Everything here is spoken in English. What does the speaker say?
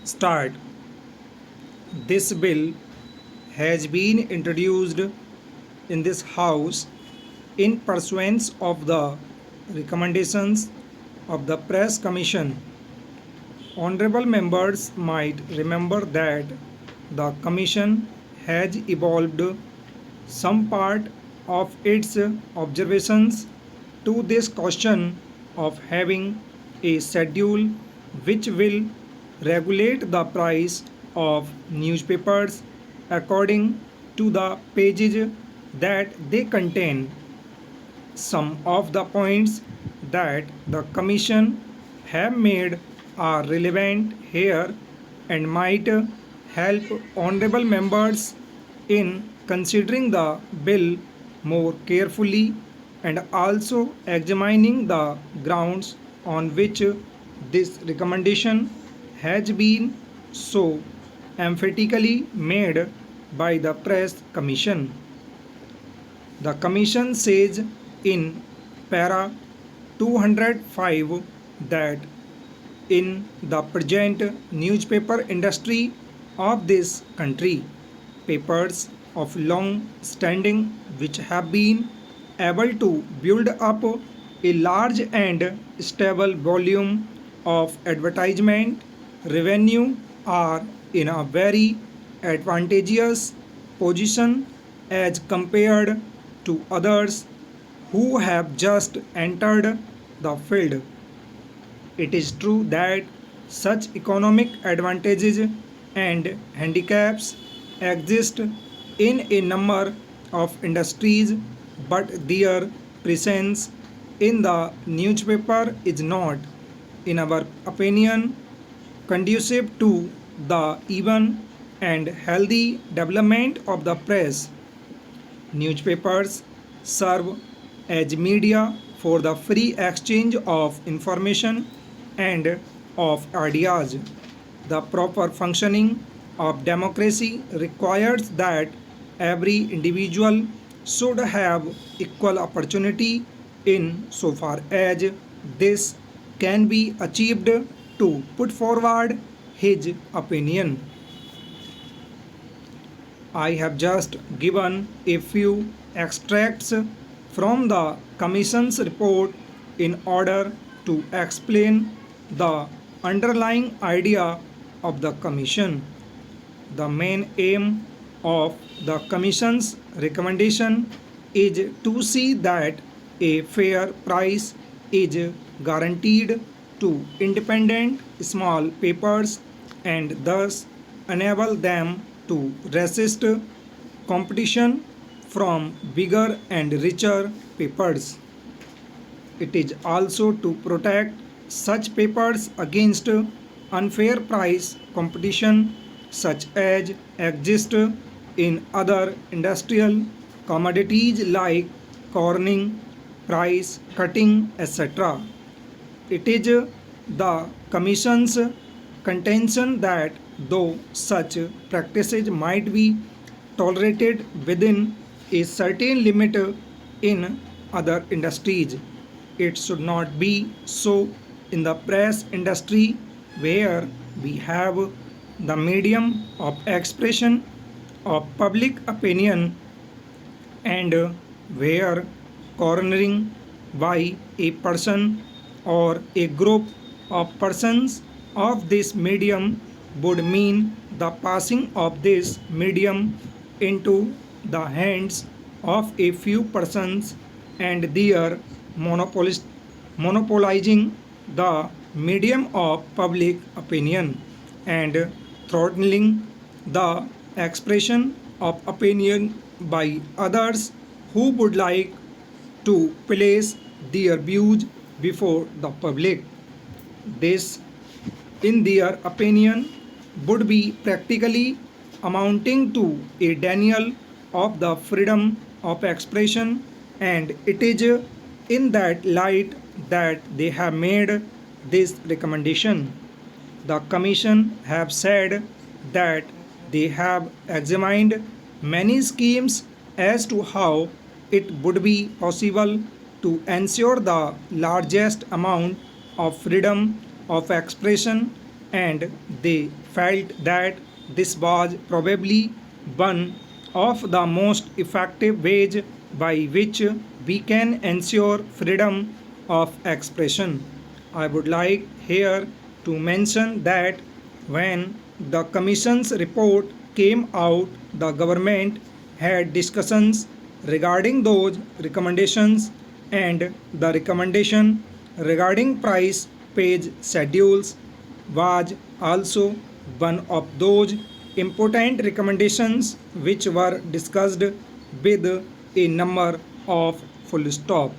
start. This bill has been introduced in this House in pursuance of the recommendations of the Press Commission. Honorable members might remember that the Commission has evolved some part of its observations to this question of having a schedule which will regulate the price of newspapers according to the pages that they contain. Some of the points that the Commission have made are relevant here and might help honorable members in considering the bill more carefully and also examining the grounds on which this recommendation has been so emphatically made by the Press Commission. The Commission says in para 205 that in the present newspaper industry of this country, papers of long standing which have been able to build up a large and stable volume of advertisement revenue are in a very advantageous position as compared to others who have just entered the field. It is true that such economic advantages and handicaps exist in a number of industries, but their presence in the newspaper is not, in our opinion, conducive to the even and healthy development of the press. Newspapers serve as media for the free exchange of information and of ideas. The proper functioning of democracy requires that every individual should have equal opportunity in so far as this can be achieved to put forward his opinion. I have just given a few extracts from the Commission's report in order to explain the underlying idea of the Commission. The main aim of the Commission's recommendation is to see that a fair price is guaranteed to independent small papers and thus enable them to resist competition from bigger and richer papers. It is also to protect such papers against unfair price competition such as exists in other industrial commodities like corning, price cutting, etc. It is the Commission's contention that though such practices might be tolerated within a certain limit in other industries, it should not be so in the press industry where we have the medium of expression of public opinion and where cornering by a person or a group of persons of this medium would mean the passing of this medium into the hands of a few persons and their monopolizing the medium of public opinion and throttling the expression of opinion by others who would like to place their views before the public. This, in their opinion, would be practically amounting to a denial of the freedom of expression, and it is in that light that they have made this recommendation. The Commission have said that they have examined many schemes as to how it would be possible to ensure the largest amount of freedom of expression and they felt that this was probably one of the most effective ways by which we can ensure freedom of expression. I would like here to mention that when the Commission's report came out, the government had discussions regarding those recommendations, and the recommendation regarding price page schedules was also one of those important recommendations which were discussed with a number of full stop.